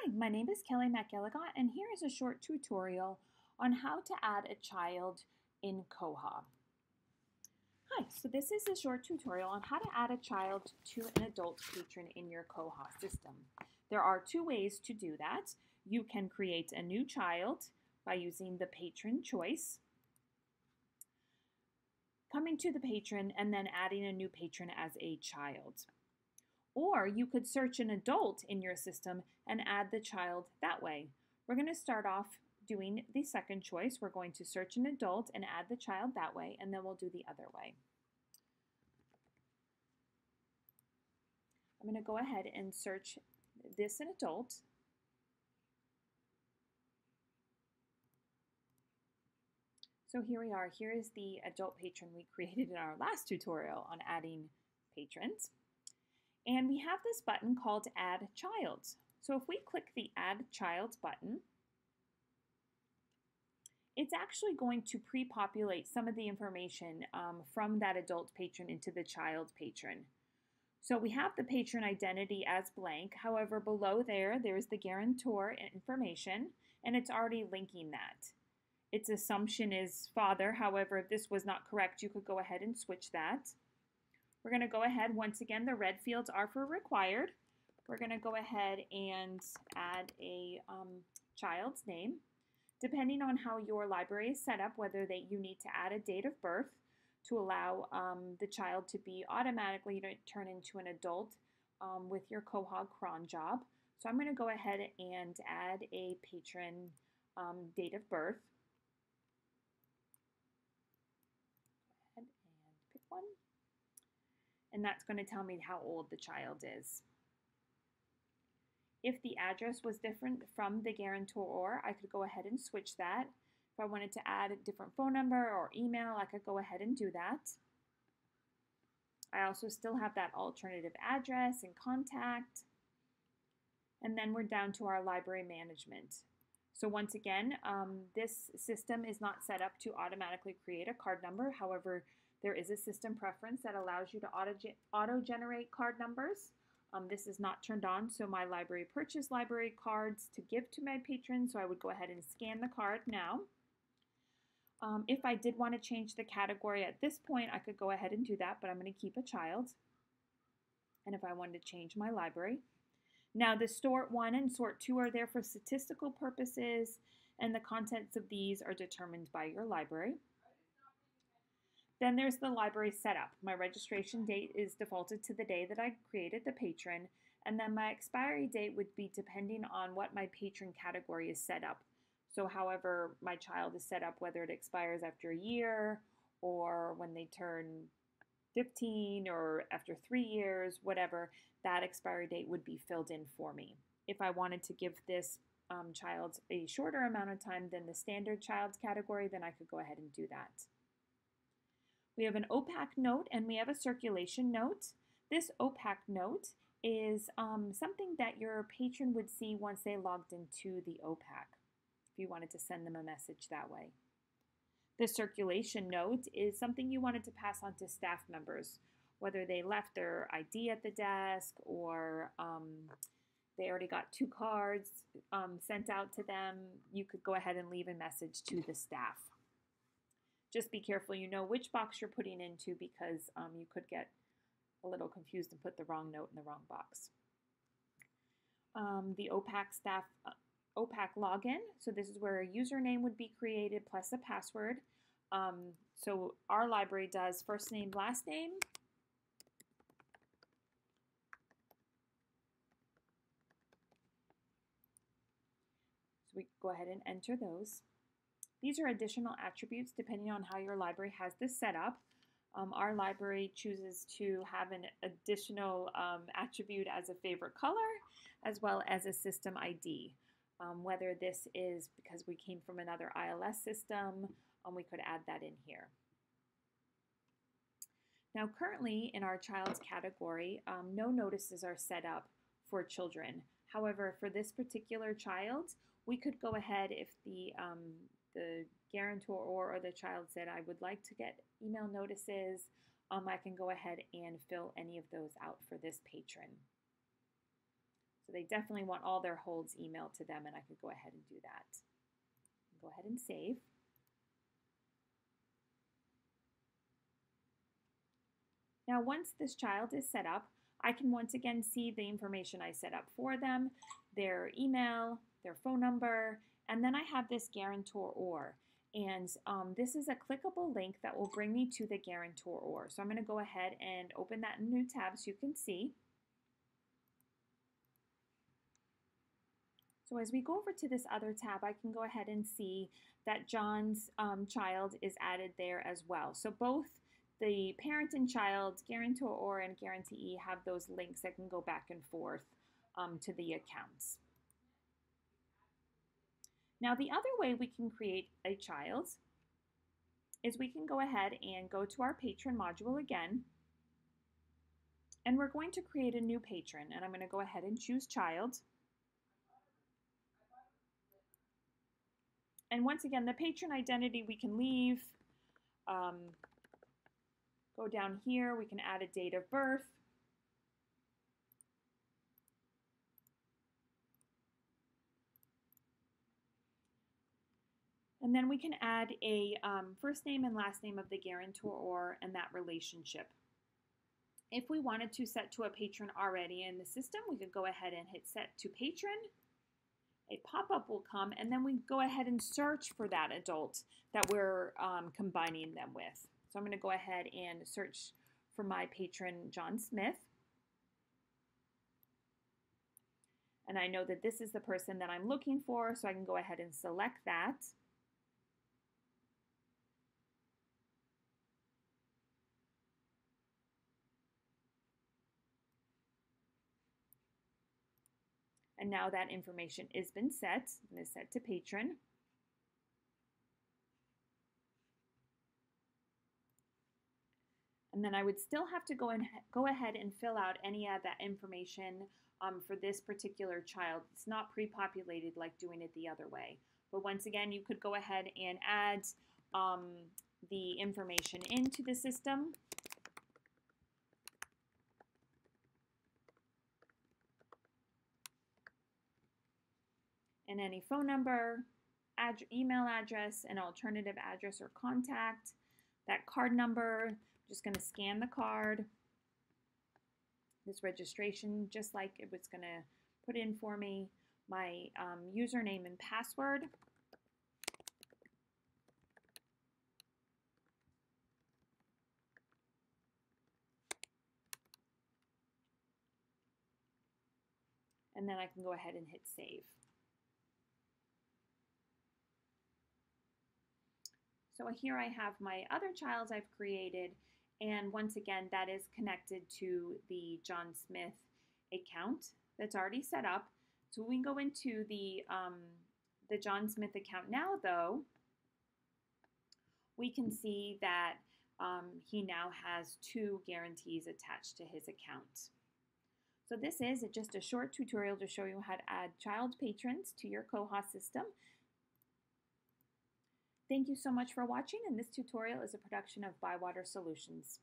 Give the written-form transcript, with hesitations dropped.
Hi, my name is Kelly McElligott, and here is a short tutorial on how to add a child in Koha. Hi, so this is a short tutorial on how to add a child to an adult patron in your Koha system. There are two ways to do that. You can create a new child by using the patron choice, coming to the patron, and then adding a new patron as a child. Or you could search an adult in your system and add the child that way. We're going to start off doing the second choice. We're going to search an adult and add the child that way, and then we'll do the other way. I'm going to go ahead and search this an adult. So here we are. Here is the adult patron we created in our last tutorial on adding patrons. And we have this button called Add Child. So if we click the Add Child button, it's actually going to pre-populate some of the information from that adult patron into the child patron. So we have the patron identity as blank. However, below there's the guarantor information, and it's already linking that. Its assumption is father. However, if this was not correct, you could go ahead and switch that. We're going to go ahead, once again, the red fields are for required. We're going to go ahead and add a child's name. Depending on how your library is set up, whether you need to add a date of birth to allow the child to be automatically turn into an adult with your Koha cron job. So I'm going to go ahead and add a patron date of birth. Go ahead and pick one. And that's going to tell me how old the child is. If the address was different from the guarantor, I could go ahead and switch that. If I wanted to add a different phone number or email, I could go ahead and do that. I also still have that alternative address and contact. And then we're down to our library management. So once again, this system is not set up to automatically create a card number. However, there is a system preference that allows you to auto-generate card numbers. This is not turned on, so my library purchased library cards to give to my patrons, so I would go ahead and scan the card now. If I did want to change the category at this point, I could go ahead and do that, but I'm going to keep a child. And if I wanted to change my library. Now the sort 1 and sort 2 are there for statistical purposes, and the contents of these are determined by your library. Then there's the library setup. My registration date is defaulted to the day that I created the patron, and then my expiry date would be depending on what my patron category is set up. So however my child is set up, whether it expires after a year or when they turn 15 or after 3 years, whatever, that expiry date would be filled in for me. If I wanted to give this child a shorter amount of time than the standard child's category, then I could go ahead and do that. We have an OPAC note and we have a circulation note. This OPAC note is something that your patron would see once they logged into the OPAC, if you wanted to send them a message that way. The circulation note is something you wanted to pass on to staff members, whether they left their ID at the desk or they already got 2 cards sent out to them. You could go ahead and leave a message to the staff. Just be careful, you know which box you're putting into, because you could get a little confused and put the wrong note in the wrong box. The OPAC staff OPAC login. So this is where a username would be created plus a password. So our library does first name, last name. So we go ahead and enter those. These are additional attributes depending on how your library has this set up. Our library chooses to have an additional attribute as a favorite color, as well as a system ID. Whether this is because we came from another ILS system, we could add that in here. Now currently in our child's category, no notices are set up for children. However, for this particular child, we could go ahead if the guarantor or the child said, I would like to get email notices, I can go ahead and fill any of those out for this patron. So they definitely want all their holds emailed to them, and I could go ahead and do that. Go ahead and save. Now, once this child is set up, I can once again see the information I set up for them, their email, their phone number, and then I have this guarantor or. And this is a clickable link that will bring me to the guarantor or. So I'm going to go ahead and open that in a new tab so you can see. So as we go over to this other tab, I can go ahead and see that John's child is added there as well. So both the parent and child, guarantor or and guarantee have those links that can go back and forth to the accounts. Now the other way we can create a child is we can go ahead and go to our patron module again, and we're going to create a new patron, and I'm going to go ahead and choose child. And once again, the patron identity we can leave. Go down here, we can add a date of birth. And then we can add a first name and last name of the guarantor or and that relationship. If we wanted to set to a patron already in the system, we could go ahead and hit set to patron. A pop-up will come, and then we go ahead and search for that adult that we're combining them with. So I'm going to go ahead and search for my patron, John Smith. And I know that this is the person that I'm looking for, so I can go ahead and select that. And now that information has been set. I'm going to set to patron. And then I would still have to go ahead and fill out any of that information for this particular child. It's not pre-populated like doing it the other way. But once again, you could go ahead and add the information into the system. And any phone number, email address, an alternative address or contact, that card number. I'm just going to scan the card. This registration, just like it was going to put in for me, my username and password. And then I can go ahead and hit save. So here I have my other child I've created, and once again, that is connected to the John Smith account that's already set up. So we can go into the John Smith account now, though. We can see that he now has 2 guarantees attached to his account. So this is just a short tutorial to show you how to add child patrons to your Koha system. Thank you so much for watching, and this tutorial is a production of Bywater Solutions.